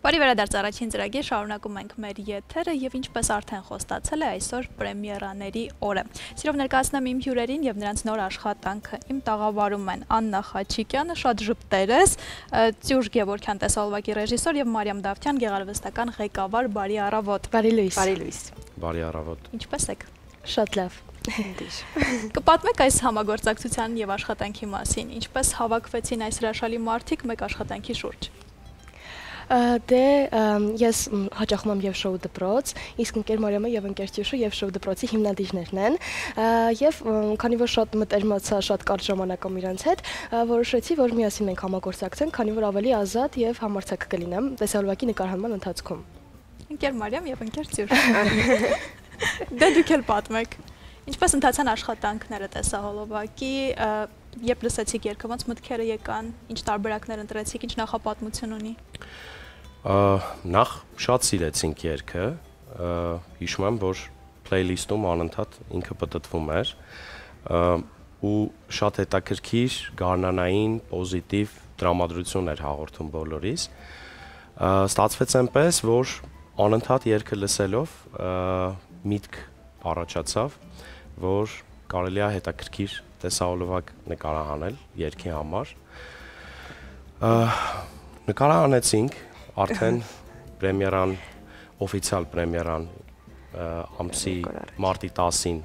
Բարի վերադարձ առաջին ծրագիր, շարունակում ենք մեր եթերը եւ ինչպես արդեն խոստացել է այսօր պրեմիերաների օրը։ Սիրով ներկայացնեմ իմ հյուրերին եւ նրանց նոր աշխատանքը։ Իմ տաղավարում են Աննա Խաչիկյանը, շատ ժպտերես, Ծյուժ Գևորգյան տեսահոլովակի ռեժիսոր եւ Մարիամ Դավթյան, գեղարվեստական ղեկավար, բարի առավոտ։ Բարի լույս։ Բարի լույս։ Բարի առավոտ։ Ինչպես եք։ Շատ լավ։ Կպատմեք այս համագործակցության եւ աշխատանքի մասին, ինչպես հավաքվեցին այս հրաշալի մարդիկ մեկ աշխատանքի շուրջ։ Դե ես հաճախում եմ եւ շոու դպրոց, իսկ ընկեր Մարիամը եւ ընկեր Ծյուշը եւ շոու դպրոցի հիմնադիրներն են, եւ քանի որ շատ մտերմացա, շատ կարճ ժամանակում իրանց հետ, որոշեցի, որ միասին մենք համագործակցենք, քանի որ ավելի ազատ եւ համարձակ կլինեմ տեսահոլովակի նկարահանման ընթացքում։ Ընկեր Մարիամ եւ ընկեր Ծյուշ։ Դե դուք էլ պատմեք։ Ինչպես ընթացան աշխատանքները տեսահոլովակի, երբ լսեցիք երգը, ոնց մտքերը եկան, ինչ տարբերակներ ընտրեցիք, ինչ նախապատմություն ունի։ Նախ շատ սիրեցինք երգը, հիշում եմ, որ playlist-ում անընդհատ ինքը պտտվում էր, ու շատ հետաքրքիր, գարնանային, պոզիտիվ տրամադրություն էր հաղորդում բոլորիս։ Ստացվեց այնպես, որ անընդհատ երգը լսելով միտք առաջացավ, որ կարելի է հետաքրքիր տեսահոլովակ նկարահանել երգի համար։ Նկարահանեցինք արդեն պրեմիերան, օֆիցիալ պրեմիերան ամսի մարտի 10-ին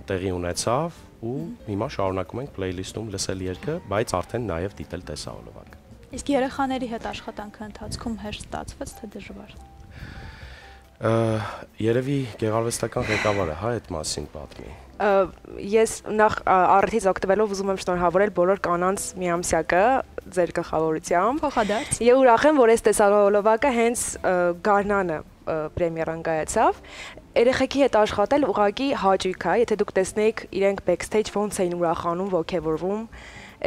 տեղի ունեցավ ու հիմա շարունակում ենք playlist-ում լսել երգը, բայց արդեն նաև դիտել տեսահոլովակ։ Իսկ երեխաների հետ աշխատանքը ընթացքում հեշտ ստացվեց, թե դժվար։ Երևի գեղարվեստական ղեկավարը այդ մասին պատմի։ Ես նախ առիթից օգտվելով ուզում եմ շնորհավորել բոլոր կանանց միամսյակը ձեր գլխավորությամբ։ Փոխադարձ։ Եվ ուրախ եմ, որ այս տեսահոլովակը հենց գարնանը պրեմիերան կայացավ։ Երեխեքի հետ աշխատել ուղղակի հաճույք է, եթե դուք տեսնեիք իրենք backstage ոնց էին ուրախանում, ոգևորվում,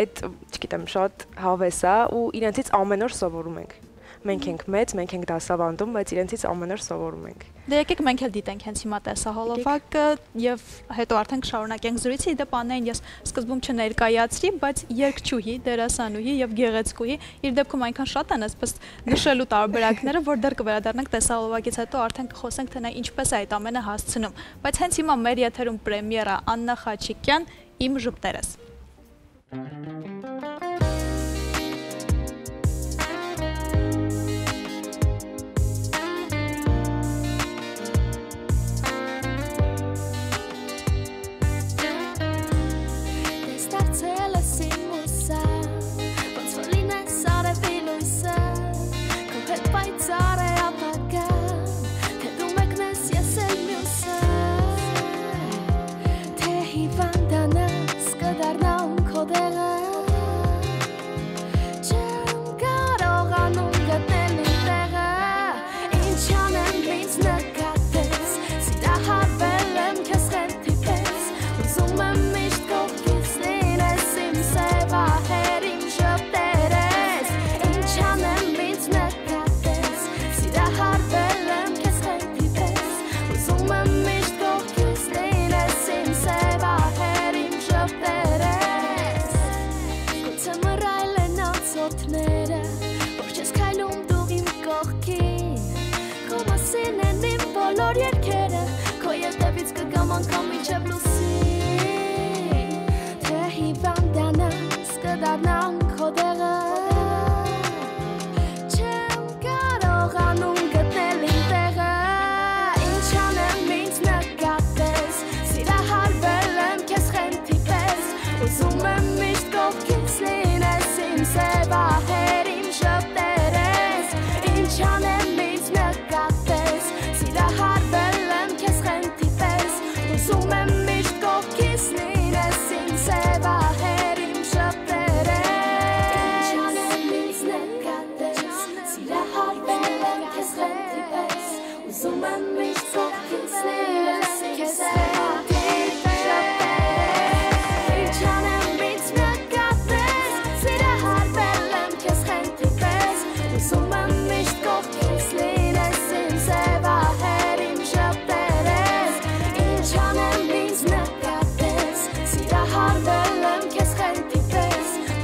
այդ, չգիտեմ, շատ հավես է ու իրենցից ամեն օր սովորում ենք։ Մենք ենք մեծ, մենք ենք դասավանդում, բայց իրենցից ամեն օր սովորում ենք։ Դե եկեք մենք էլ դիտենք հենց հիմա տեսահոլովակը եւ հետո արդեն կշարունակենք զրույցը։ Դեպ Աննային ես սկզբում չներկայացրի, բայց երգչուհի, դերասանուհի եւ գեղեցկուհի իր դեպքում այնքան շատ են այսպես նշելու տարբերակները, որ դեռ կվերադառնանք տեսահոլովակից հետո արդեն կխոսենք թե նա ինչպես է այդ ամենը հասցնում։ Բայց հենց հիմա մեր եթերում պրեմիերա Աննա Խաչիկյան, Իմ ժպտերես։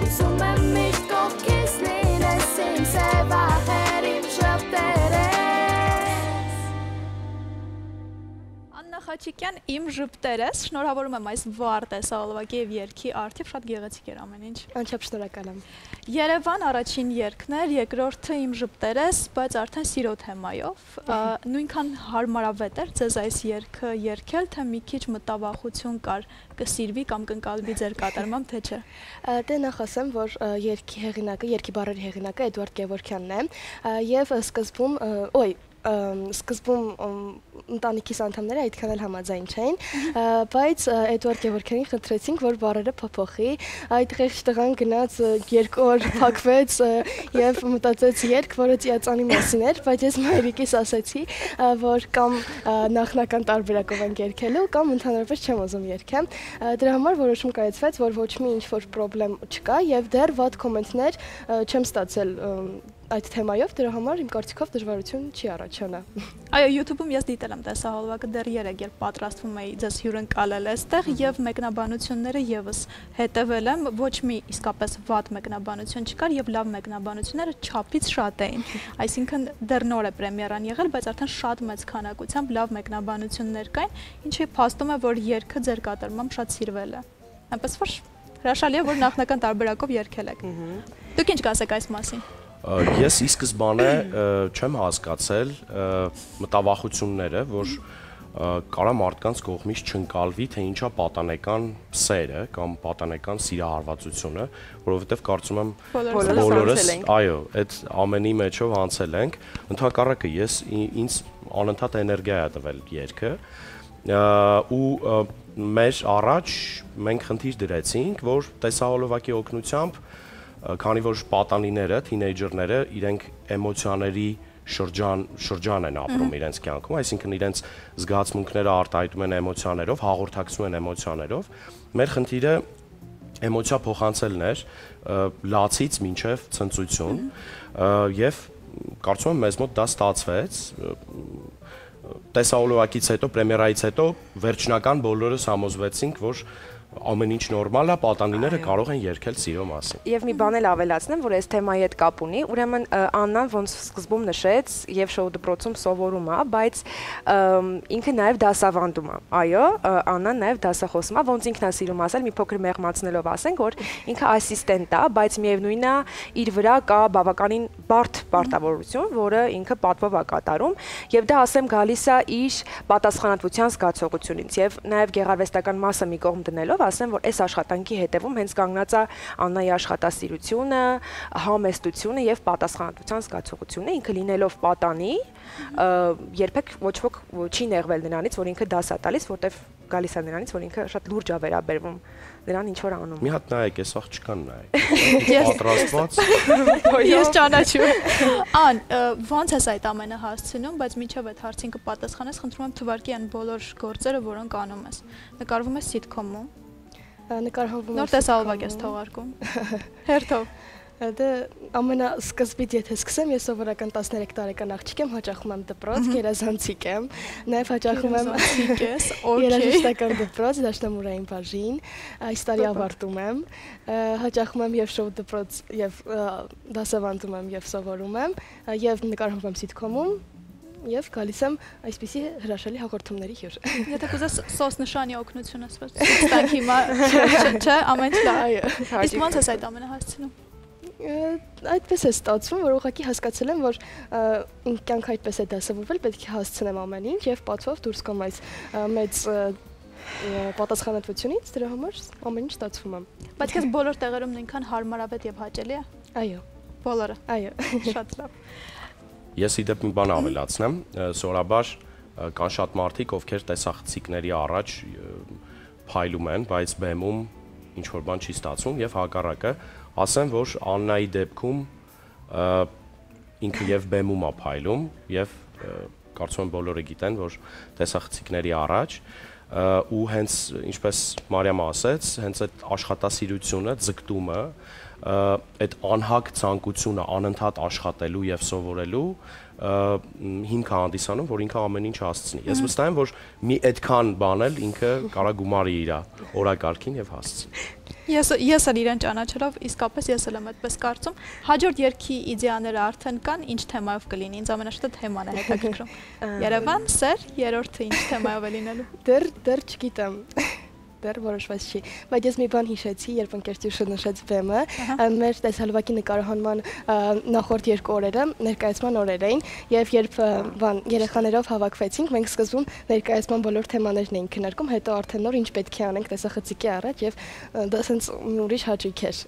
Usume mi to kisli, nesim se bahe. Խաչիկյան, իմ ժպտերես, շնորհավորում եմ այս վառ տեսահոլովակի եւ երգի արդիվ, շատ գեղեցիկ էր ամեն ինչ։ Անչափ շնորհակալ եմ։ Երևան առաջին երգն էր, երկրորդը իմ ժպտերես, բայց արդեն սիրո թեմայով։ Նույնքան հարմարավետ էր ձեզ այս երգը երգել, թե մի քիչ մտավախություն կար, կսիրվի կամ կընկալվի ձեր կատարմամբ, թե չէ։ Դե նախ ասեմ, որ երգի հեղինակը, երգի բառերի հեղինակը Էդուարդ Գևորգյանն է, եւ սկզբում ընտանիքիս անդամները այդքան էլ համաձայն չէին, բայց Էդուարդ Գևորգյանին խնդրեցինք, որ բառերը փոփոխի, այդ ղեշտ տղան գնաց 2 օր փակվեց եւ մտածեց երգ, որը ծիածանի մասին էր, բայց ես մայրիկիս ասեցի, որ կամ նախնական տարբերակով ենք երգելու, կամ ընդհանրապես չեմ ուզում երգեմ։ Դրա համար որոշում կայացվեց, որ ոչ մի ինչ-որ խնդրեմ չկա եւ դեռ վատ կոմենտներ չեմ ստացել այդ թեմայով, դրա համար իմ կարծիքով դժվարություն չի առաջանա։ Այո, YouTube-ում ես դիտել եմ տեսահոլովակը դեռ երեկ, երբ պատրաստվում էի ձեզ հյուրընկալել այստեղ եւ մեկնաբանությունները եւս հետեւել եմ, ոչ մի իսկապես վատ մեկնաբանություն չկար եւ լավ մեկնաբանությունները չափից շատ էին։ Այսինքն դեռ նոր է պրեմիերան եղել, բայց արդեն շատ մեծ քանակությամբ լավ մեկնաբանություններ կային, ինչը փաստում է, որ երգը ձեր կատարմամբ շատ սիրվել է։ Այնպես որ հրաշալի է, որ նախնական տարբերակով երգել եք։ Դուք ինչ կասեք այս մասին։ Ես ի սկզբանե չեմ հասկացել մտավախությունները, որ կարա մարդկանց կողմից չընկալվի, թե ինչա պատանեկան սերը կամ պատանեկան սիրահարվածությունը, որովհետև կարծում եմ բոլորս, այո, այդ ամենի մեջով անցել ենք, ընդհակառակը ես ինձ անընդհատ էներգիա է տվել երգը ու մեր առաջ մենք խնդիր դրեցինք, որ տեսահոլովակի օգնությամբ քանի որ պատանիները, թինեյջերները իրենք էմոցիաների շրջան են ապրում իրենց կյանքում, այսինքն իրենց զգացմունքները արտահայտում են էմոցիաներով, հաղորդակցում են էմոցիաներով։ Մեր խնդիրը էմոցիա փոխանցելն էր լացից մինչև ցնծություն եւ կարծում եմ մեզ մոտ դա ստացվեց։ Տեսահոլովակից հետո, պրեմիերայից հետո վերջնական բոլորս համոզվեցինք, որ ամեն ինչ նորմալ է, պատանիները կարող են երգել սիրո մասին։ Եվ մի բան էլ ավելացնեմ, որ այս թեմայի հետ կապ ունի, ուրեմն Աննան ոնց սկզբում նշեց եւ շոու դպրոցում սովորում է, բայց ինքը նաեւ դասավանդում է։ Այո, Աննան նաեւ դասախոսում է, ոնց ինքն է սիրում ասել, մի փոքր մեղմացնելով ասենք, որ ինքը ասիստենտ է, բայց միևնույնն է իր վրա կա բավականին բարդ պարտավորություն, որը ինքը պատվով է կատարում, եւ դա ասեմ գալիս է իր պատասխանատվության զգացողությունից եւ նաեւ գեղարվեստական մասը մի կողմ դնելով ասեմ, որ այս աշխատանքի հետևում հենց կանգնած է Աննայի աշխատասիրությունը, համեստությունը եւ պատասխանատվության զգացողությունը, ինքը լինելով պատանի, երբեք ոչ ոք չի նեղվել նրանից, որ ինքը դաս է տալիս, որտեվ գալիս է նրանից, որ ինքը շատ լուրջ է վերաբերվում նրան ինչ որ անում։ Մի հատ նայեք, այս աղջկան նայեք։ Պատրաստված։ Ես ճանաչում եմ։ Ան, ո՞նց ես այդ ամենը հասցնում, բայց միջով այդ հարցին կպատասխանես, խնդրում եմ թվարկի այն բոլոր գործերը, որոնք անում ես։ Նկարվում ես սիթքոմում։ Նկարահանվում Նոր տեսահոլովակ ես թողարկում։ Հերթով։ Դե ամենասկզբից եթե սկսեմ, ես սովորական 13 տարեկան աղջիկ եմ, հաճախում եմ դպրոց, գերազանցիկ եմ, նաև հաճախում եմ երաժշտական դպրոց, դաշնամուրային բաժին, այս տարի ավարտում եմ, հաճախում եմ եւ շոու դպրոց եւ դասավանդում եմ եւ սովորում եմ եւ նկարահանվում եմ սիթքոմում եւ գալիս եմ այսպիսի հրաշալի հաղորդումների հյուր։ Եթե կուզես սոս նշանի օգնություն ասված, ստանք հիմա չէ, ամեն ինչ լավ։ Իսկ ո՞նց ես այդ ամենը հասցնում։ Այդպես է ստացվում, որ ուղղակի հասկացել եմ, որ իմ կյանքը այդպես է դասավորվել, պետք է հասցնեմ ամեն ինչ եւ պատվով դուրս գամ այս մեծ պատասխանատվությունից, դրա համար ամեն ինչ ստացվում է։ Բայց քեզ բոլոր տեղերում նույնքան հարմարավետ եւ հաճելի է։ Այո։ Բոլորը։ Այո։ Շատ լավ։ Ես իդեպ մի բան ավելացնեմ, սովորաբար կան շատ մարդիկ, ովքեր տեսախցիկների առաջ փայլում են, բայց բեմում ինչ որ բան չի ստացվում եւ հակառակը, ասեմ, որ Աննայի դեպքում ինքը եւ բեմում է փայլում եւ կարծում եմ բոլորը գիտեն, որ տեսախցիկների առաջ ու հենց ինչպես Մարիամը ասեց, հենց այդ աշխատասիրությունը, ձգտումը, այդ անհակ ցանկությունը անընդհատ աշխատելու եւ սովորելու հիմք է հանդիսանում, որ ինքը ամեն ինչ հասցնի։ Ես վստահ եմ, որ մի այդքան բան էլ ինքը կարա գումարի իր օրակարգին եւ հասցնի։ Ես էլ իրեն ճանաչելով իսկապես ես էլ եմ այդպես կարծում։ Հաջորդ երգի իդեաները արդեն կան, ինչ թեմայով կլինի։ Ինձ ամենաշատը թեման է հետաքրքրում։ Երևան, սեր, երրորդը ինչ թեմայով է լինելու։ Դեռ չգիտեմ։ Դեռ որոշված չի, բայց ես մի բան հիշեցի, երբ ընկերտյուշը նշեց բեմը, մեր տեսահոլովակի նկարահանման նախորդ 2 օրերը ներկայացման օրեր էին, եւ երբ երեխաներով հավաքվեցինք, մենք սկզբում ներկայացման բոլոր թեմաներն էինք քննարկում, հետո արդեն նոր ինչ պետք է անենք տեսախցիկի առաջ եւ դա sense ուրիշ հաճույք էր։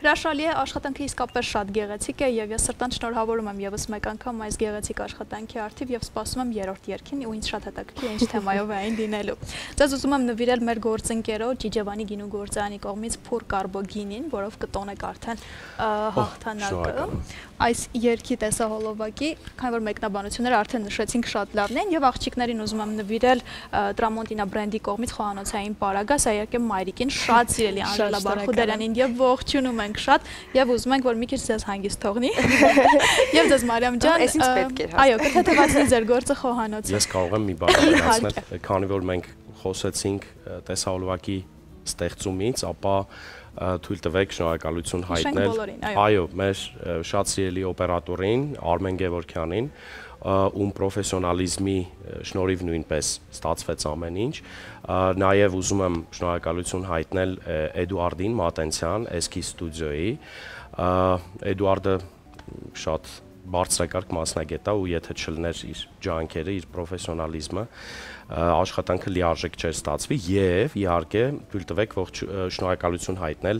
Հրաշալի է, աշխատանքը իսկապես շատ գեղեցիկ է եւ ես սրտան շնորհավորում եմ եւս մեկ անգամ այս գեղեցիկ աշխատանքի արդիվ եւ սպասում եմ երրորդ երգին ու ինձ շատ հետաքրքիր է ինչ թեմայով է այն լինելու։ Ձեզ ուզում եմ նվիրել մեր գործընկերոջ Իջևանի գինու գործարանի կողմից Փուր Կարբոգինին, որով կտոնեք արդեն հաղթանակը։ Այս երգի տեսահոլովակի, քանի որ մեկնաբանությունները արդեն նշեցինք շատ լավն են եւ աղջիկներին ուզում եմ նվիրել Տրամոնտինա բրենդի կողմից խոհանոցային պարագա, սա իհարկե մայրիկին շատ սիրելի Անժելա Բարխուդարյանին եւ ողջունում ենք շատ եւ ուզում ենք որ մի քիչ ձեզ հանգիստ թողնի եւ ձեզ Մարիամ ջան այսինչ պետք է այո կթեթևացնի ձեր գործը խոհանոցը ես կարող եմ մի բան ասել քանի որ մենք խոսեցինք տեսահոլովակի ստեղծումից ապա թույլ տվեք շնորհակալություն հայտնել այո մեր շատ սիրելի օպերատորին Արմեն Գևորքյանին ում պրոֆեսիոնալիզմի շնորհիվ նույնպես ստացվեց ամեն ինչ նաև ուզում եմ շնորհակալություն հայտնել Էդուարդին Մատենցյան Էսքի ստուդիոյի Էդուարդը շատ բարձրակարգ մասնագետ է ու եթե չլներ իր ջանքերը իր պրոֆեսիոնալիզմը աշխատանքը լիարժեք չէր ստացվի եւ իհարկե թույլ տվեք շնորհակալություն հայտնել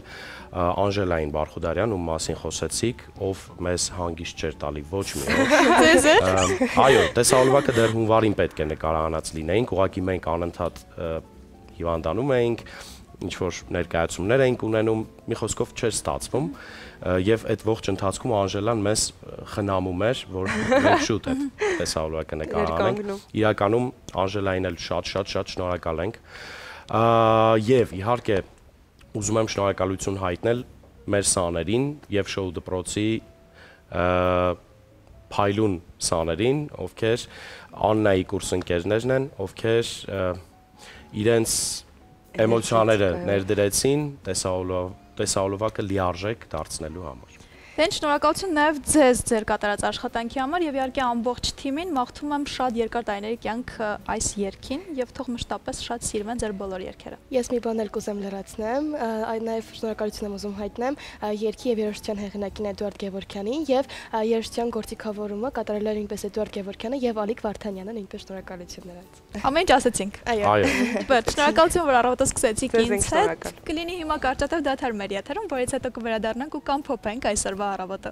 Անժելային Բարխուդարյան ում մասին խոսեցիք ով մեզ հանգիստ չէր տալի ոչ մի օր այո տեսահոլովակը դեռ հունվարին պետք է նկարահանած լինեինք ուղղակի մենք անընդհատ հիվանդանում էինք ինչ որ ներկայացումներ էինք ունենում մի խոսքով չէր ստացվում եւ այդ ողջ ընթացքում Անժելան մեզ խնամում էր որ մենք շուտ է տեսահոլովակը նկարահանենք իրականում Անժելային էլ շատ շնորհակալ ենք եւ իհարկե ուզում եմ շնորհակալություն հայտնել մեր սաներին եւ շոու դպրոցի փայլուն սաներին ովքեր Աննայի կուրսընկերներն են ովքեր իրենց էմոցիաները ներդրեցին տեսահոլովակը լիարժեք դարձնելու համար Դեն շնորհակալություն նաև ձեզ ձեր կատարած աշխատանքի համար եւ իհարկե ամբողջ թիմին մաղթում եմ շատ երկար տարիների կյանք այս երգին եւ թող մշտապես շատ սիրվեն ձեր բոլոր երգերը։ Ես մի բան էլ կուզեմ լրացնեմ, նաև շնորհակալություն եմ ուզում հայտնել երգի եւ երաժշտության հեղինակին Էդուարդ Գևորքյանին եւ երաժշտության գործիքավորումը կատարել էր նույնպես Էդուարդ Գևորքյանը եւ Ալիկ Վարդանյանը նույնպես շնորհակալություն նրանց։ Ամեն ինչ ասեցինք։ Այո։ Բայց շնորհակալություն որ առավոտը սկսեցիք ինձ հետ։ Կլինի հիմա կարճատև դադար մեր եթերում, որից հետո կվերադառնանք ու կամփոփենք այսօրվա առավոտը։